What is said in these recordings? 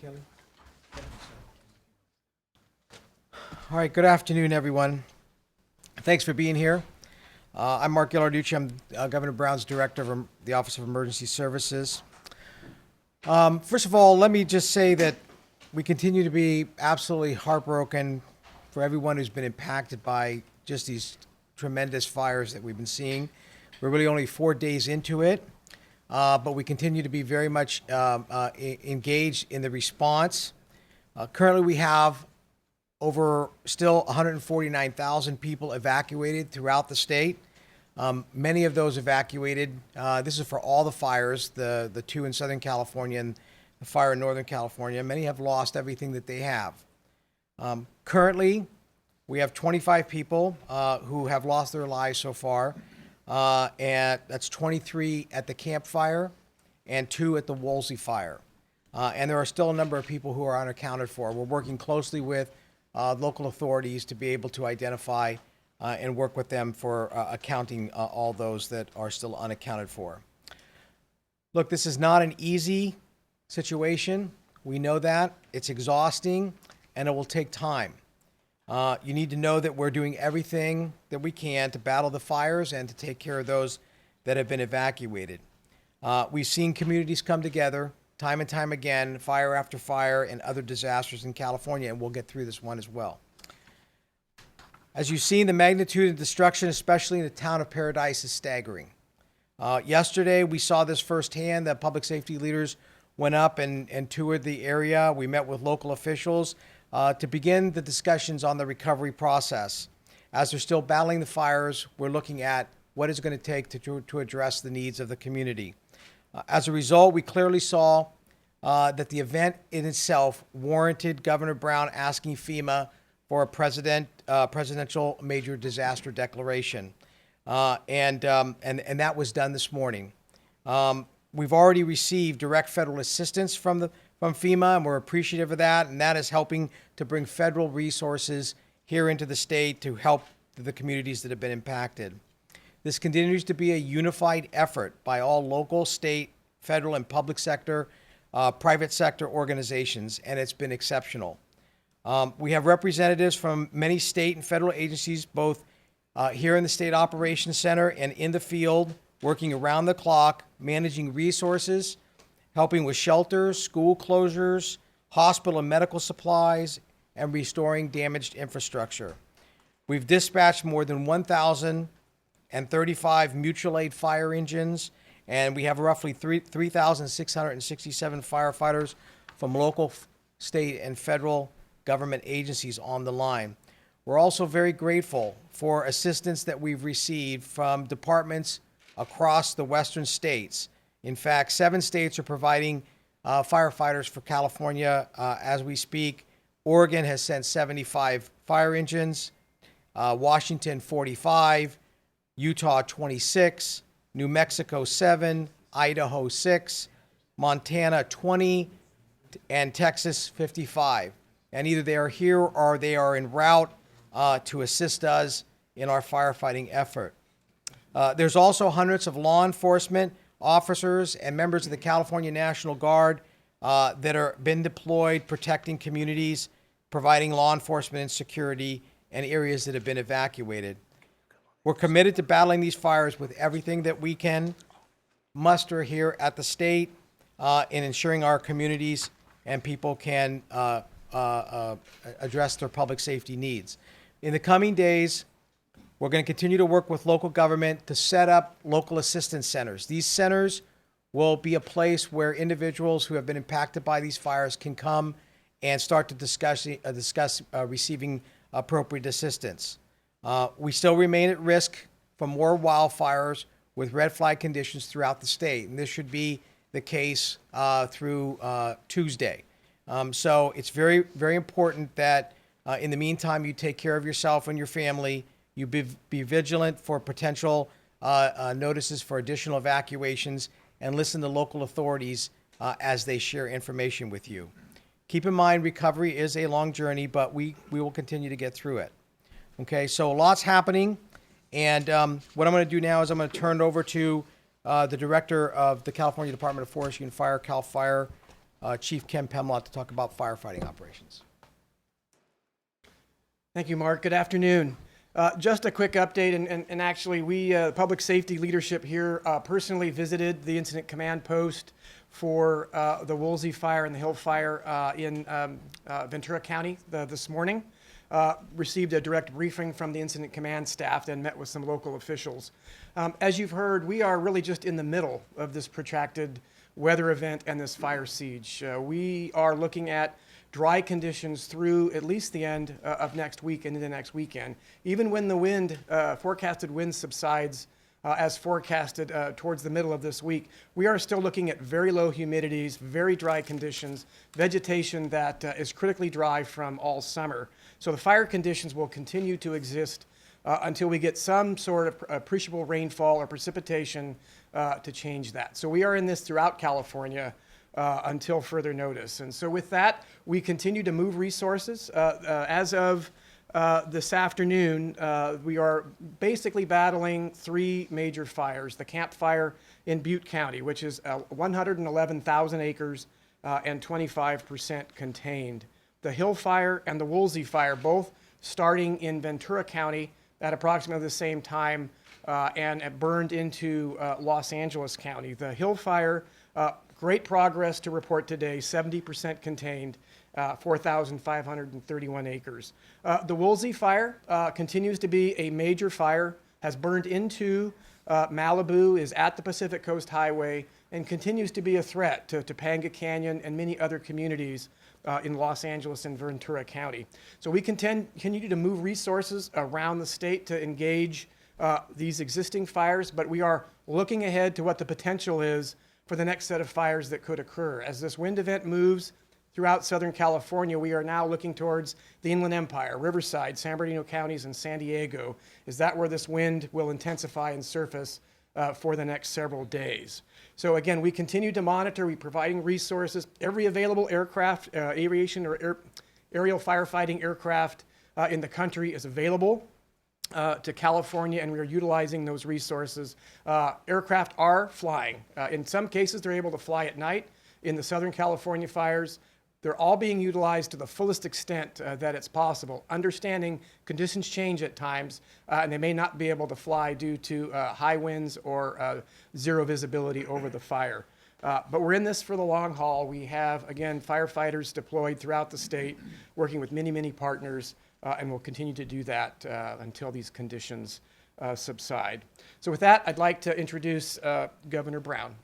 Kelly. All right, good afternoon, everyone. Thanks for being here. I'm Mark Ghilarducci. I'm Governor Brown's Director of the Office of Emergency Services. First of all, let me just say that we continue to be absolutely heartbroken for everyone who's been impacted by just these tremendous fires that we've been seeing. We're really only 4 days into it, but we continue to be very much engaged in the response. Currently, we have over still 149,000 people evacuated throughout the state. Many of those evacuated, this is for all the fires, the two in Southern California and the fire in Northern California. Many have lost everything that they have. Currently, we have 25 people who have lost their lives so far, and that's 23 at the Camp Fire and 2 at the Woolsey Fire. And there are still a number of people who are unaccounted for. We're working closely with local authorities to be able to identify and work with them for accounting all those that are still unaccounted for. Look, this is not an easy situation. We know that. It's exhausting, and it will take time. You need to know that we're doing everything that we can to battle the fires and to take care of those that have been evacuated. We've seen communities come together time and time again, fire after fire and other disasters in California, and we'll get through this one as well. As you've seen, the magnitude of destruction, especially in the town of Paradise, is staggering. Yesterday, we saw this firsthand. The public safety leaders went up and toured the area. We met with local officials to begin the discussions on the recovery process. As they're still battling the fires, we're looking at what it's going to take to address the needs of the community. As a result, we clearly saw that the event in itself warranted Governor Brown asking FEMA for a presidential major disaster declaration, and that was done this morning. We've already received direct federal assistance from FEMA, and we're appreciative of that, and that is helping to bring federal resources here into the state to help the communities that have been impacted. This continues to be a unified effort by all local, state, federal, and public sector, private sector organizations, and it's been exceptional. We have representatives from many state and federal agencies, both here in the State Operations Center and in the field, working around the clock, managing resources, helping with shelters, school closures, hospital and medical supplies, and restoring damaged infrastructure. We've dispatched more than 1,035 mutual aid fire engines, and we have roughly 3,667 firefighters from local, state, and federal government agencies on the line. We're also very grateful for assistance that we've received from departments across the western states. In fact, 7 states are providing firefighters for California as we speak. Oregon has sent 75 fire engines, Washington 45, Utah 26, New Mexico 7, Idaho 6, Montana 20, and Texas 55. And either they are here or they are en route to assist us in our firefighting effort. There's also hundreds of law enforcement officers and members of the California National Guard that are been deployed protecting communities, providing law enforcement and security in areas that have been evacuated. We're committed to battling these fires with everything that we can muster here at the state in ensuring our communities and people can address their public safety needs. In the coming days, we're going to continue to work with local government to set up local assistance centers. These centers will be a place where individuals who have been impacted by these fires can come and start to discuss receiving appropriate assistance. We still remain at risk for more wildfires with red flag conditions throughout the state, and this should be the case through Tuesday. So it's very, very important that in the meantime you take care of yourself and your family. You be vigilant for potential notices for additional evacuations, and listen to local authorities as they share information with you. Keep in mind, recovery is a long journey, but we will continue to get through it. Okay, so a lot's happening, and what I'm going to do now is I'm going to turn it over to the Director of the California Department of Forestry and Fire, CAL FIRE, Chief Ken Pemlott to talk about firefighting operations. Thank you, Mark. Good afternoon. Just a quick update, and actually we, public safety leadership here, personally visited the incident command post for the Woolsey fire and the Hill fire in Ventura County this morning. Received a direct briefing from the incident command staff and met with some local officials. As you've heard, we are really just in the middle of this protracted weather event and this fire siege. We are looking at dry conditions through at least the end of next week and into next weekend. Even when the wind, forecasted wind subsides as forecasted towards the middle of this week, we are still looking at very low humidities, very dry conditions, vegetation that is critically dry from all summer. So the fire conditions will continue to exist until we get some sort of appreciable rainfall or precipitation to change that. So we are in this throughout California until further notice. And so with that, we continue to move resources. As of this afternoon, we are basically battling three major fires. The Camp Fire in Butte County, which is 111,000 acres and 25% contained. The Hill Fire and the Woolsey Fire, both starting in Ventura County at approximately the same time and burned into Los Angeles County. The Hill Fire, great progress to report today, 70% contained, 4,531 acres. The Woolsey Fire continues to be a major fire, has burned into Malibu, is at the Pacific Coast Highway, and continues to be a threat to Topanga Canyon and many other communities in Los Angeles and Ventura County. So we continue to move resources around the state to engage these existing fires, but we are looking ahead to what the potential is for the next set of fires that could occur. As this wind event moves throughout Southern California, we are now looking towards the Inland Empire, Riverside, San Bernardino counties, and San Diego. Is that where this wind will intensify and surface for the next several days? So again, we continue to monitor, we're providing resources. Every available aircraft, aviation or aerial firefighting aircraft in the country is available to California, and we are utilizing those resources. Aircraft are flying. In some cases, they're able to fly at night. In the Southern California fires, they're all being utilized to the fullest extent that it's possible, understanding conditions change at times, and they may not be able to fly due to high winds or zero visibility over the fire. But we're in this for the long haul. We have, again, firefighters deployed throughout the state, working with many, many partners, and we'll continue to do that until these conditions subside. So with that, I'd like to introduce Governor Brown.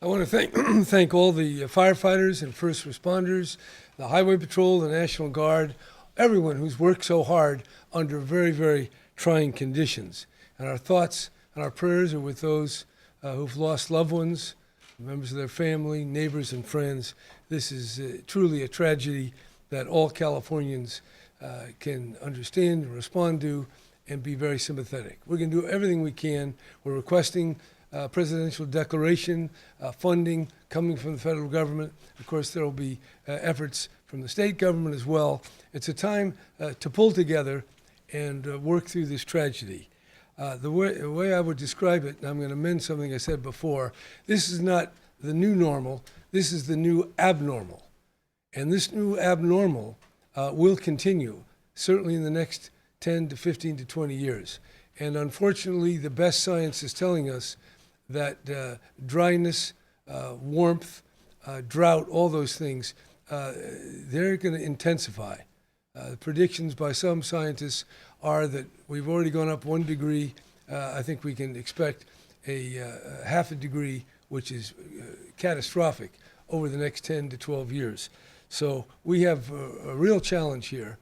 I want to thank all the firefighters and first responders, the Highway Patrol, the National Guard, everyone who's worked so hard under very, very trying conditions. And our thoughts and our prayers are with those who've lost loved ones, members of their family, neighbors, and friends. This is truly a tragedy that all Californians can understand and respond to and be very sympathetic. We're going to do everything we can. We're requesting presidential declaration, funding coming from the federal government. Of course, there will be efforts from the state government as well. It's a time to pull together and work through this tragedy. The way I would describe it, and I'm going to amend something I said before, this is not the new normal, this is the new abnormal. And this new abnormal will continue, certainly in the next 10 to 15 to 20 years. And unfortunately, the best science is telling us that dryness, warmth, drought, all those things, they're going to intensify. The predictions by some scientists are that we've already gone up 1 degree. I think we can expect a half a degree, which is catastrophic, over the next 10 to 12 years. So we have a real challenge here,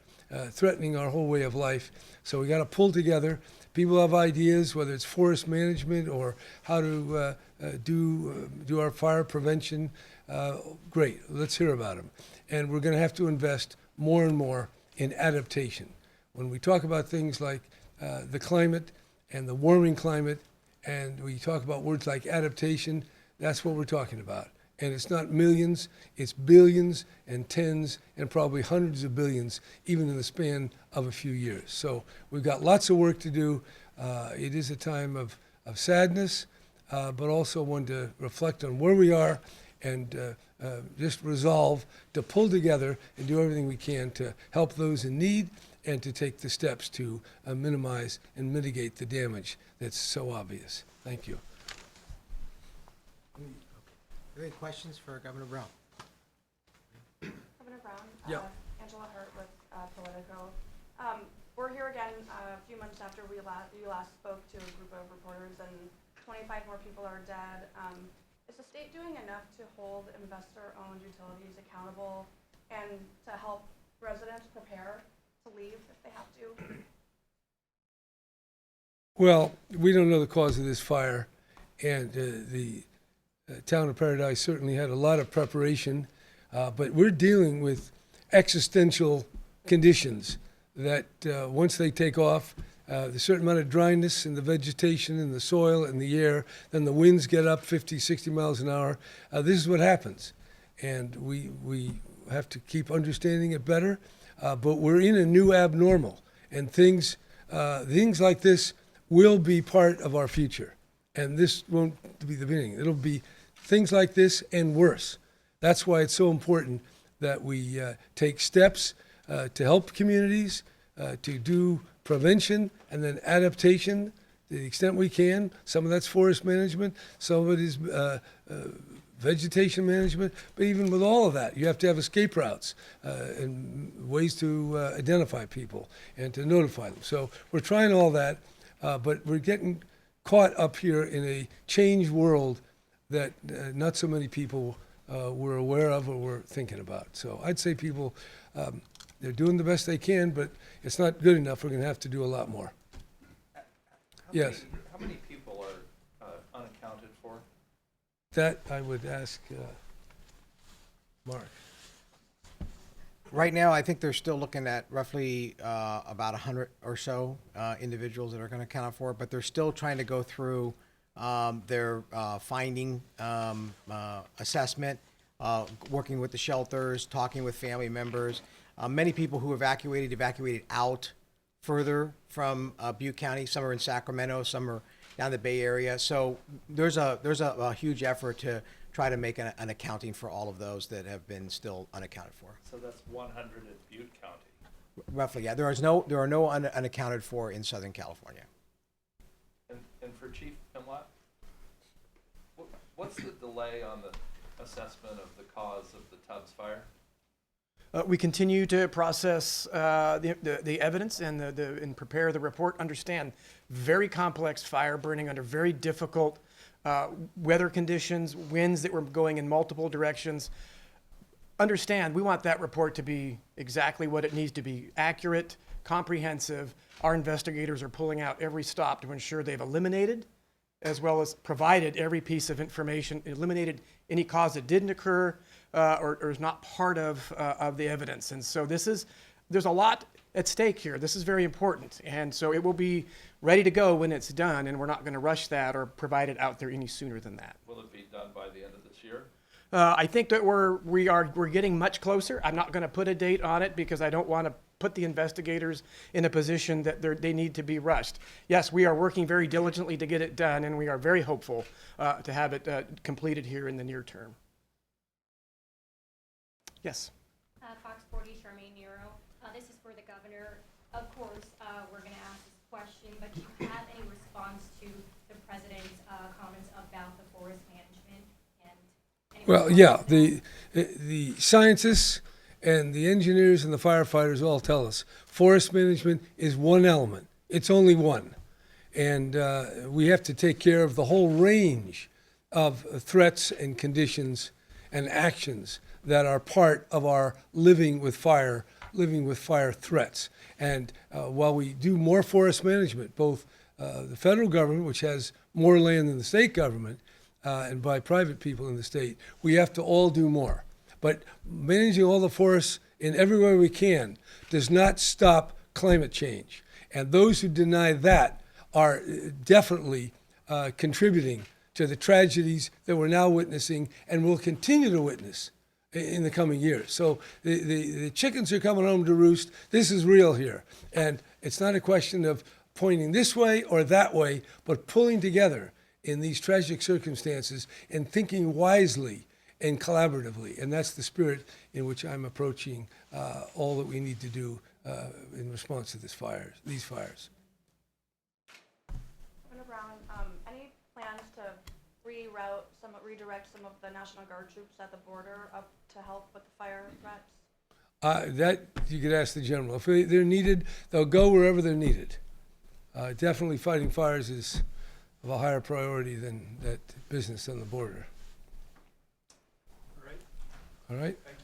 threatening our whole way of life. So we got to pull together. People have ideas, whether it's forest management or how to do our fire prevention. Great, let's hear about them. And we're going to have to invest more and more in adaptation. When we talk about things like the climate and the warming climate, and we talk about words like adaptation, that's what we're talking about. And it's not millions, it's billions and tens and probably hundreds of billions, even in the span of a few years. So we've got lots of work to do. It is a time of sadness, but also one to reflect on where we are and just resolve to pull together and do everything we can to help those in need and to take the steps to minimize and mitigate the damage that's so obvious. Thank you. Any questions for Governor Brown? Governor Brown, Yeah. Angela Hurt with Politico. We're here again a few months after you last spoke to a group of reporters, and 25 more people are dead. Is the state doing enough to hold investor-owned utilities accountable and to help residents prepare to leave if they have to? Well, we don't know the cause of this fire, and the town of Paradise certainly had a lot of preparation, but we're dealing with existential conditions that once they take off, there's a certain amount of dryness in the vegetation, in the soil, in the air, then the winds get up 50, 60 miles an hour. This is what happens, and we have to keep understanding it better, but we're in a new abnormal, and things like this will be part of our future. And this won't be the beginning. It'll be things like this and worse. That's why it's so important that we take steps to help communities, to do prevention and then adaptation to the extent we can. Some of that's forest management, some of it is vegetation management, but even with all of that, you have to have escape routes and ways to identify people and to notify them. So we're trying all that, but we're getting caught up here in a changed world that not so many people were aware of or were thinking about. So I'd say people, they're doing the best they can, but it's not good enough. We're going to have to do a lot more. Yes. How many people are unaccounted for? That I would ask Mark. Right now, I think they're still looking at roughly about 100 or so individuals that are going to account for it, but they're still trying to go through their finding assessment, working with the shelters, talking with family members. Many people who evacuated out further from Butte County. Some are in Sacramento, some are down the Bay Area. So there's a huge effort to try to make an accounting for all of those that have been still unaccounted for. So that's 100 in Butte County. Roughly, yeah. There are no unaccounted for in Southern California. And for Chief Pimlott, what's the delay on the assessment of the cause of the Tubbs fire? We continue to process the evidence and prepare the report. Understand, very complex fire burning under very difficult weather conditions, winds that were going in multiple directions. Understand, we want that report to be exactly what it needs to be: accurate, comprehensive. Our investigators are pulling out every stop to ensure they've eliminated, as well as provided every piece of information, eliminated any cause that didn't occur or is not part of the evidence. And so there's a lot at stake here. This is very important. And so it will be ready to go when it's done, and we're not going to rush that or provide it out there any sooner than that. Will it be done by the end of this year? I think that we're getting much closer. I'm not going to put a date on it because I don't want to put the investigators in a position that they need to be rushed. Yes, we are working very diligently to get it done, and we are very hopeful to have it completed here in the near term. Yes. Fox 40, Charmaine Nero. This is for the governor. Of course, we're going to ask this question, but do you have any response to the president's comments about the forest management? And Well, yeah, the scientists and the engineers and the firefighters all tell us forest management is one element. It's only one. And we have to take care of the whole range of threats and conditions and actions that are part of our living with fire threats. And while we do more forest management, both the federal government, which has more land than the state government, and by private people in the state, we have to all do more. But managing all the forests in every way we can does not stop climate change. And those who deny that are definitely contributing to the tragedies that we're now witnessing and will continue to witness in the coming years. So the chickens are coming home to roost. This is real here. And it's not a question of pointing this way or that way, but pulling together in these tragic circumstances and thinking wisely and collaboratively. And that's the spirit in which I'm approaching all that we need to do in response to these fires. Governor Brown, any plans to redirect some of the National Guard troops at the border up to help with the fire threats? That you could ask the general. If they're needed, they'll go wherever they're needed. Definitely fighting fires is of a higher priority than that business on the border. All right, All right? thank you.